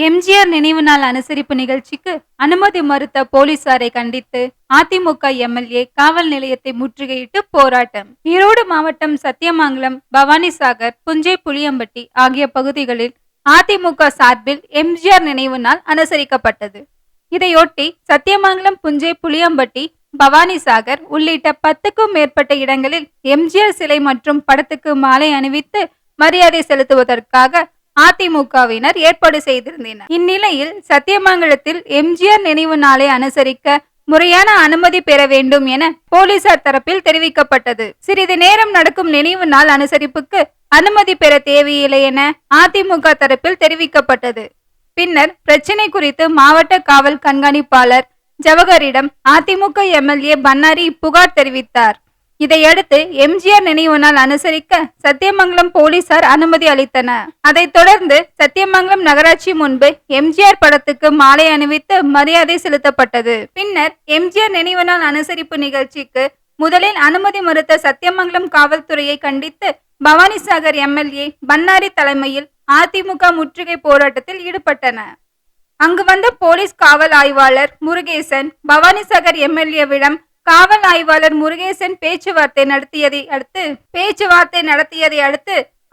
எம்ஜிஆர் நினைவு நாள் அனுசரிப்பு நிகழ்ச்சிக்கு அனுமதி மறுத்த போலீசாரை கண்டித்து அதிமுக எம்எல்ஏ காவல் நிலையத்தை முற்றுகையிட்டு போராட்டம். ஈரோடு மாவட்டம் சத்தியமங்கலம், பவானிசாகர், புஞ்சை புளியம்பட்டி ஆகிய பகுதிகளில் அதிமுக சார்பில் எம்ஜிஆர் நினைவு நாள் அனுசரிக்கப்பட்டது. இதையொட்டி சத்தியமங்கலம், புஞ்சை புளியம்பட்டி, பவானிசாகர் உள்ளிட்ட 10க்கும் மேற்பட்ட இடங்களில் எம்ஜிஆர் சிலை மற்றும் படத்துக்கு மாலை அணிவித்து மரியாதை செலுத்துவதற்காக அதிமுகவினர் ஏற்பாடு செய்திருந்தனர். இந்நிலையில் சத்தியமங்கலத்தில் எம்ஜிஆர் நினைவு நாளை அனுசரிக்க முறையான அனுமதி பெற வேண்டும் என போலீசார் தரப்பில் தெரிவிக்கப்பட்டது. சிறிது நேரம் நடக்கும் நினைவு நாள் அனுசரிப்புக்கு அனுமதி பெற தேவையில்லை என அதிமுக தரப்பில் தெரிவிக்கப்பட்டது. பின்னர் பிரச்சினை குறித்து மாவட்ட காவல் கண்காணிப்பாளர் ஜவஹரிடம் அதிமுக எம்எல்ஏ பன்னாரி புகார் தெரிவித்தார். இதையடுத்து எம்ஜிஆர் நினைவு நாள் அனுசரிக்க சத்தியமங்கலம் போலீசார் அனுமதி அளித்தனர். அதைத் தொடர்ந்து சத்தியமங்கலம் நகராட்சி முன்பு எம்ஜிஆர் படத்துக்கு மாலை அணிவித்து மரியாதை செலுத்தப்பட்டது. பின்னர் எம்ஜிஆர் நினைவு நாள் அனுசரிப்பு நிகழ்ச்சிக்கு முதலில் அனுமதி மறுத்த சத்தியமங்கலம் காவல்துறையை கண்டித்து பவானிசாகர் எம்எல்ஏ பன்னாரி தலைமையில் அதிமுக முற்றுகை போராட்டத்தில் ஈடுபட்டனர். அங்கு வந்த போலீஸ் காவல் ஆய்வாளர் முருகேசன் பவானிசாகர் எம்எல்ஏவிடம் காவல் ஆய்வாளர் முருகேசன் பேச்சுவார்த்தை நடத்தியதை அடுத்து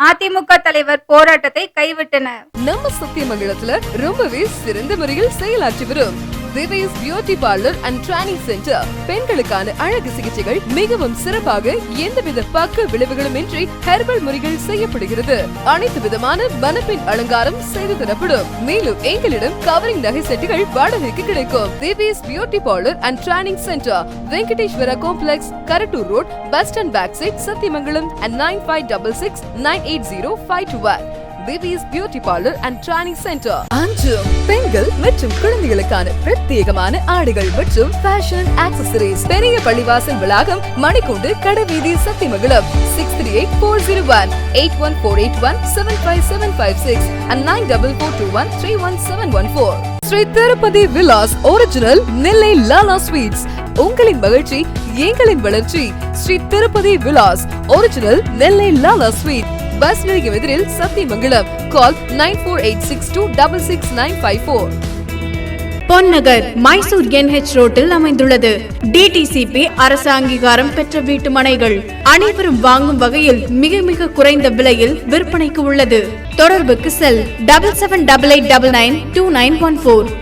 அதிமுக தலைவர் போராட்டத்தை கைவிட்டனர். நம்ம சத்தியமங்கலத்துல ரொம்பவே சிறந்த முறையில் செயலாற்றி வரும் Thivesh beauty parlour and training centre பெண்களுக்கான அழகு சிகிச்சைகள் மிகவும் சிறப்பாக எந்தவித பக்க விளைவுகளும் இன்றி ஹெர்பல் முறைகள் செய்யப்படுகிறது. அனைத்து விதமான மணப்பெண் அலங்காரம் செய்து தரப்படும். மேலும் எங்களிடம் கவரிங் நகை செட்டுகள் வாடகைக்கு கிடைக்கும். Thivesh beauty parlour and training centre, Venkateswara complex, Karattur road, bus stand back side, Sathyamangalam and 9566980521. Thivesh beauty parlour and training centre. அஞ்சும் பெண்கள் மற்றும் குழந்தைகளுக்கான பிரத்யேகமான ஆடைகள் மற்றும் ஃபேஷன் ஆக்சசரிஸ். பெரிய பள்ளிவாசல் வளாகம், மணிக்கூண்டு, கடைவீதி, Sathyamangalam. 638401 81481 75756 and 9442131714. Shri Tirupati Vilas original Nellai Lala sweets. உங்களின் மகிழ்ச்சி எங்களின் வளர்ச்சி. Shri Tirupati Vilas original Nellai Lala sweet, bus நிலையம் எதிரில், சத்தியமங்கலம். கால் 9486266954. பொன்னகர் மைசூர் NH ரோட்டில் அமைந்துள்ளது. DTCP அரசு அங்கீகாரம் பெற்ற வீட்டு மனைகள் அனைவரும் வாங்கும் வகையில் மிக மிக குறைந்த விலையில் விற்பனைக்கு உள்ளது. தொடர்புக்கு செல் 7788992914.